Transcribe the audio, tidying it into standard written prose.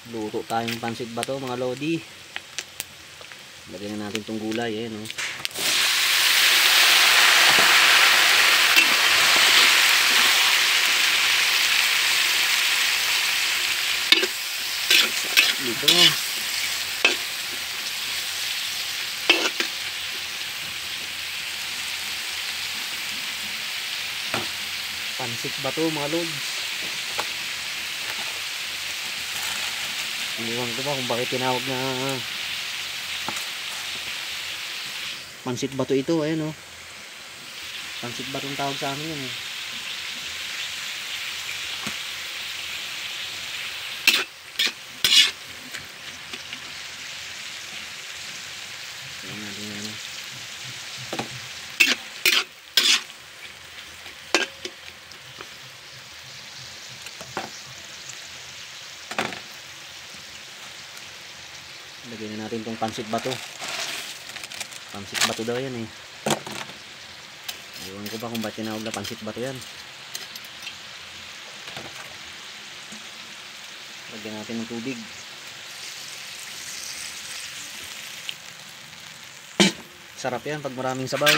Luto tayong pansit bato mga lodi. Lagyan na natin itong gulay. Ayan o. Dito o. Pansit bato mga lods. Iniwan ko ba kung bakit tinawag na pansit bato ito. Ayan o. Pansit bato ang tawag sa amin yun eh. Ayan natin yan o. Lagyan na natin itong pansit bato. Pansit bato daw yan eh. Iwan ko ba kung ba't tinawag na pansit bato yan. Lagyan natin ng tubig. Sarap yan pag maraming sabaw.